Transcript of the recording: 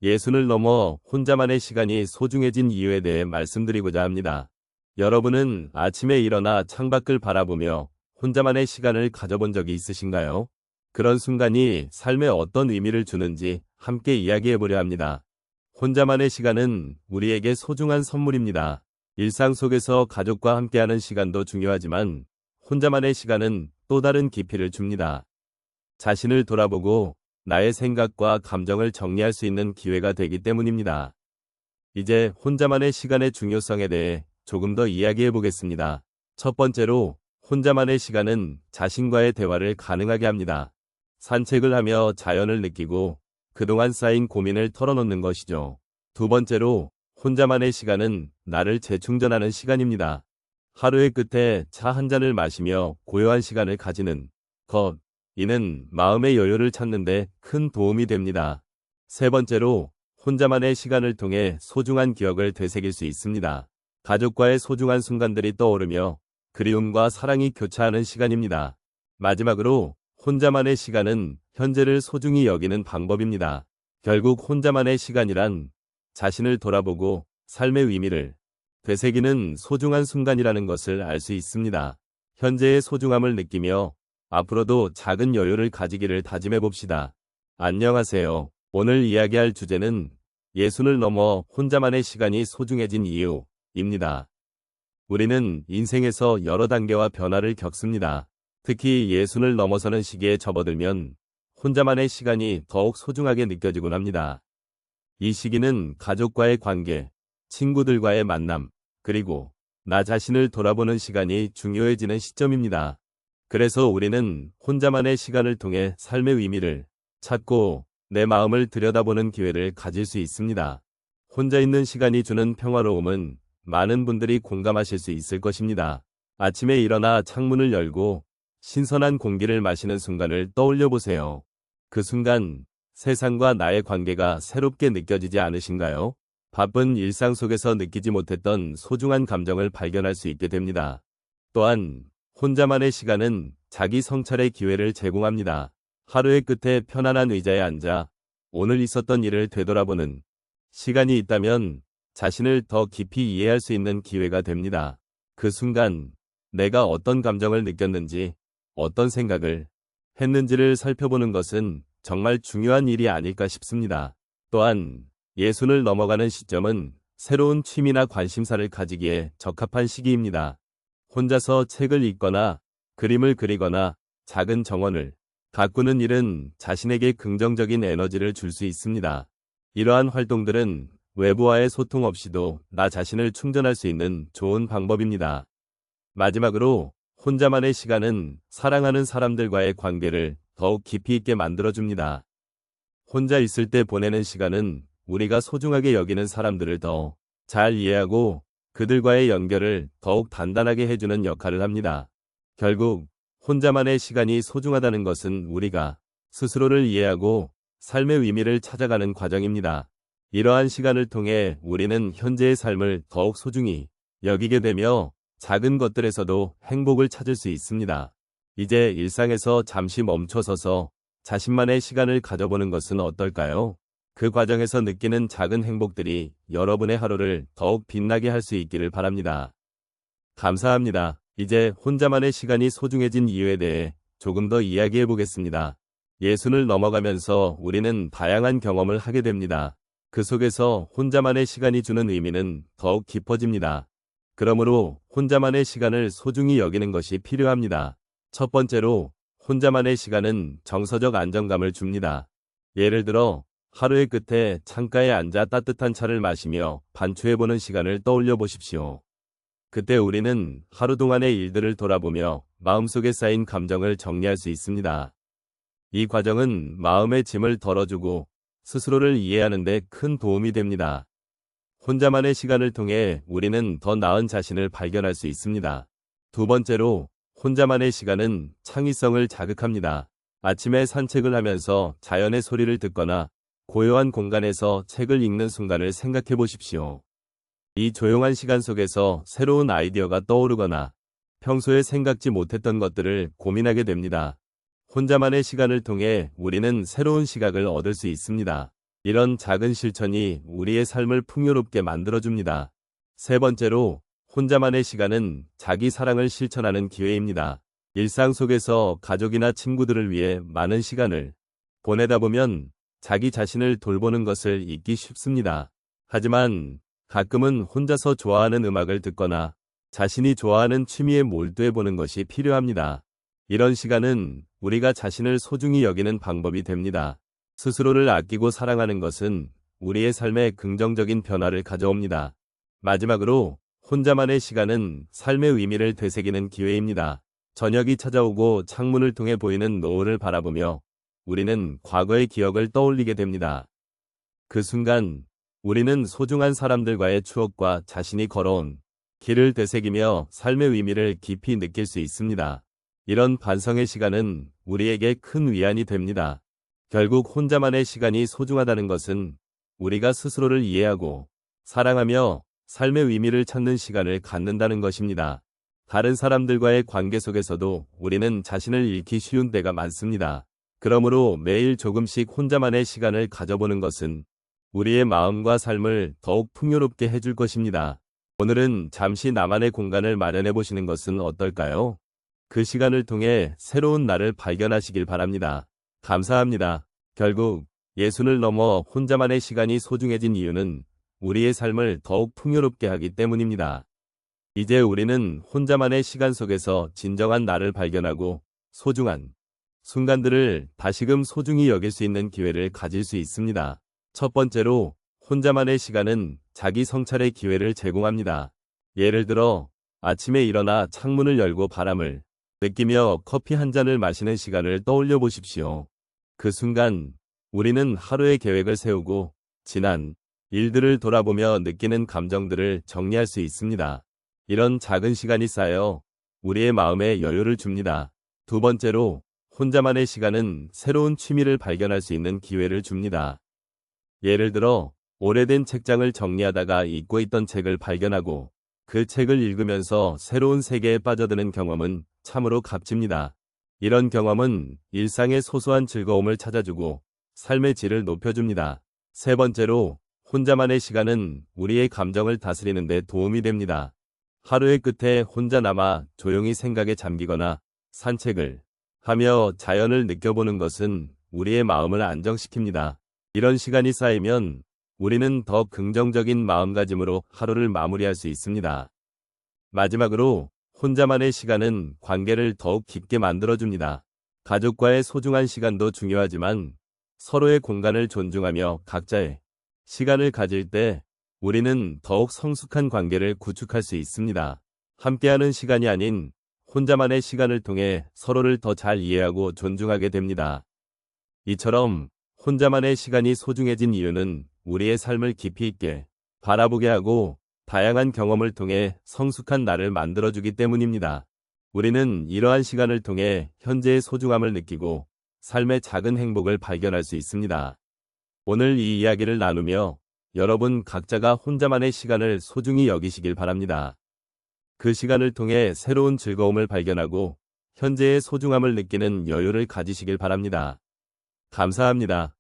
예순을 넘어 혼자만의 시간이 소중해진 이유에 대해 말씀드리고자 합니다. 여러분은 아침에 일어나 창밖을 바라보며 혼자만의 시간을 가져본 적이 있으신가요? 그런 순간이 삶에 어떤 의미를 주는지 함께 이야기해보려 합니다. 혼자만의 시간은 우리에게 소중한 선물입니다. 일상 속에서 가족과 함께하는 시간도 중요하지만 혼자만의 시간은 또 다른 깊이를 줍니다. 자신을 돌아보고 나의 생각과 감정을 정리할 수 있는 기회가 되기 때문입니다. 이제 혼자만의 시간의 중요성에 대해 조금 더 이야기해 보겠습니다. 첫 번째로, 혼자만의 시간은 자신과의 대화를 가능하게 합니다. 산책을 하며 자연을 느끼고 그동안 쌓인 고민을 털어놓는 것이죠. 두 번째로, 혼자만의 시간은 나를 재충전하는 시간입니다. 하루의 끝에 차 한 잔을 마시며 고요한 시간을 가지는 것. 이는 마음의 여유를 찾는 데 큰 도움이 됩니다. 세 번째로, 혼자만의 시간을 통해 소중한 기억을 되새길 수 있습니다. 가족과의 소중한 순간들이 떠오르며 그리움과 사랑이 교차하는 시간입니다. 마지막으로, 혼자만의 시간은 현재를 소중히 여기는 방법입니다. 결국 혼자만의 시간이란 자신을 돌아보고 삶의 의미를 되새기는 소중한 순간이라는 것을 알 수 있습니다. 현재의 소중함을 느끼며 앞으로도 작은 여유를 가지기를 다짐해 봅시다. 안녕하세요. 오늘 이야기할 주제는 예순을 넘어 혼자만의 시간이 소중해진 이유입니다. 우리는 인생에서 여러 단계와 변화를 겪습니다. 특히 예순을 넘어서는 시기에 접어들면 혼자만의 시간이 더욱 소중하게 느껴지곤 합니다. 이 시기는 가족과의 관계, 친구들과의 만남, 그리고 나 자신을 돌아보는 시간이 중요해지는 시점입니다. 그래서 우리는 혼자만의 시간을 통해 삶의 의미를 찾고 내 마음을 들여다보는 기회를 가질 수 있습니다. 혼자 있는 시간이 주는 평화로움은 많은 분들이 공감하실 수 있을 것입니다. 아침에 일어나 창문을 열고 신선한 공기를 마시는 순간을 떠올려 보세요. 그 순간 세상과 나의 관계가 새롭게 느껴지지 않으신가요? 바쁜 일상 속에서 느끼지 못했던 소중한 감정을 발견할 수 있게 됩니다. 또한 혼자만의 시간은 자기 성찰의 기회를 제공합니다. 하루의 끝에 편안한 의자에 앉아 오늘 있었던 일을 되돌아보는 시간이 있다면 자신을 더 깊이 이해할 수 있는 기회가 됩니다. 그 순간 내가 어떤 감정을 느꼈는지, 어떤 생각을 했는지를 살펴보는 것은 정말 중요한 일이 아닐까 싶습니다. 또한 예순을 넘어가는 시점은 새로운 취미나 관심사를 가지기에 적합한 시기입니다. 혼자서 책을 읽거나 그림을 그리거나 작은 정원을 가꾸는 일은 자신에게 긍정적인 에너지를 줄 수 있습니다. 이러한 활동들은 외부와의 소통 없이도 나 자신을 충전할 수 있는 좋은 방법입니다. 마지막으로, 혼자만의 시간은 사랑하는 사람들과의 관계를 더욱 깊이 있게 만들어줍니다. 혼자 있을 때 보내는 시간은 우리가 소중하게 여기는 사람들을 더 잘 이해하고 그들과의 연결을 더욱 단단하게 해주는 역할을 합니다. 결국 혼자만의 시간이 소중하다는 것은 우리가 스스로를 이해하고 삶의 의미를 찾아가는 과정입니다. 이러한 시간을 통해 우리는 현재의 삶을 더욱 소중히 여기게 되며 작은 것들에서도 행복을 찾을 수 있습니다. 이제 일상에서 잠시 멈춰서서 자신만의 시간을 가져보는 것은 어떨까요? 그 과정에서 느끼는 작은 행복들이 여러분의 하루를 더욱 빛나게 할 수 있기를 바랍니다. 감사합니다. 이제 혼자만의 시간이 소중해진 이유에 대해 조금 더 이야기해 보겠습니다. 예순을 넘어가면서 우리는 다양한 경험을 하게 됩니다. 그 속에서 혼자만의 시간이 주는 의미는 더욱 깊어집니다. 그러므로 혼자만의 시간을 소중히 여기는 것이 필요합니다. 첫 번째로, 혼자만의 시간은 정서적 안정감을 줍니다. 예를 들어 하루의 끝에 창가에 앉아 따뜻한 차를 마시며 반추해보는 시간을 떠올려 보십시오. 그때 우리는 하루 동안의 일들을 돌아보며 마음속에 쌓인 감정을 정리할 수 있습니다. 이 과정은 마음의 짐을 덜어주고 스스로를 이해하는 데 큰 도움이 됩니다. 혼자만의 시간을 통해 우리는 더 나은 자신을 발견할 수 있습니다. 두 번째로, 혼자만의 시간은 창의성을 자극합니다. 아침에 산책을 하면서 자연의 소리를 듣거나 고요한 공간에서 책을 읽는 순간을 생각해 보십시오. 이 조용한 시간 속에서 새로운 아이디어가 떠오르거나 평소에 생각지 못했던 것들을 고민하게 됩니다. 혼자만의 시간을 통해 우리는 새로운 시각을 얻을 수 있습니다. 이런 작은 실천이 우리의 삶을 풍요롭게 만들어줍니다. 세 번째로, 혼자만의 시간은 자기 사랑을 실천하는 기회입니다. 일상 속에서 가족이나 친구들을 위해 많은 시간을 보내다 보면 자기 자신을 돌보는 것을 잊기 쉽습니다. 하지만 가끔은 혼자서 좋아하는 음악을 듣거나 자신이 좋아하는 취미에 몰두해 보는 것이 필요합니다. 이런 시간은 우리가 자신을 소중히 여기는 방법이 됩니다. 스스로를 아끼고 사랑하는 것은 우리의 삶에 긍정적인 변화를 가져옵니다. 마지막으로, 혼자만의 시간은 삶의 의미를 되새기는 기회입니다. 저녁이 찾아오고 창문을 통해 보이는 노을을 바라보며 우리는 과거의 기억을 떠올리게 됩니다. 그 순간, 우리는 소중한 사람들과의 추억과 자신이 걸어온 길을 되새기며 삶의 의미를 깊이 느낄 수 있습니다. 이런 반성의 시간은 우리에게 큰 위안이 됩니다. 결국 혼자만의 시간이 소중하다는 것은 우리가 스스로를 이해하고 사랑하며 삶의 의미를 찾는 시간을 갖는다는 것입니다. 다른 사람들과의 관계 속에서도 우리는 자신을 잃기 쉬운 때가 많습니다. 그러므로 매일 조금씩 혼자만의 시간을 가져보는 것은 우리의 마음과 삶을 더욱 풍요롭게 해줄 것입니다. 오늘은 잠시 나만의 공간을 마련해 보시는 것은 어떨까요? 그 시간을 통해 새로운 나를 발견하시길 바랍니다. 감사합니다. 결국 예순을 넘어 혼자만의 시간이 소중해진 이유는 우리의 삶을 더욱 풍요롭게 하기 때문입니다. 이제 우리는 혼자만의 시간 속에서 진정한 나를 발견하고 소중한 순간들을 다시금 소중히 여길 수 있는 기회를 가질 수 있습니다. 첫 번째로, 혼자만의 시간은 자기 성찰의 기회를 제공합니다. 예를 들어 아침에 일어나 창문을 열고 바람을 느끼며 커피 한 잔을 마시는 시간을 떠올려 보십시오. 그 순간 우리는 하루의 계획을 세우고 지난 일들을 돌아보며 느끼는 감정들을 정리할 수 있습니다. 이런 작은 시간이 쌓여 우리의 마음에 여유를 줍니다. 두 번째로, 혼자만의 시간은 새로운 취미를 발견할 수 있는 기회를 줍니다. 예를 들어 오래된 책장을 정리하다가 잊고 있던 책을 발견하고 그 책을 읽으면서 새로운 세계에 빠져드는 경험은 참으로 값집니다. 이런 경험은 일상의 소소한 즐거움을 찾아주고 삶의 질을 높여줍니다. 세 번째로, 혼자만의 시간은 우리의 감정을 다스리는 데 도움이 됩니다. 하루의 끝에 혼자 남아 조용히 생각에 잠기거나 산책을 하며 자연을 느껴보는 것은 우리의 마음을 안정시킵니다. 이런 시간이 쌓이면 우리는 더 긍정적인 마음가짐으로 하루를 마무리할 수 있습니다. 마지막으로, 혼자만의 시간은 관계를 더욱 깊게 만들어줍니다. 가족과의 소중한 시간도 중요하지만 서로의 공간을 존중하며 각자의 시간을 가질 때 우리는 더욱 성숙한 관계를 구축할 수 있습니다. 함께하는 시간이 아닌 혼자만의 시간을 통해 서로를 더 잘 이해하고 존중하게 됩니다. 이처럼 혼자만의 시간이 소중해진 이유는 우리의 삶을 깊이 있게 바라보게 하고 다양한 경험을 통해 성숙한 나를 만들어주기 때문입니다. 우리는 이러한 시간을 통해 현재의 소중함을 느끼고 삶의 작은 행복을 발견할 수 있습니다. 오늘 이 이야기를 나누며 여러분 각자가 혼자만의 시간을 소중히 여기시길 바랍니다. 그 시간을 통해 새로운 즐거움을 발견하고 현재의 소중함을 느끼는 여유를 가지시길 바랍니다. 감사합니다.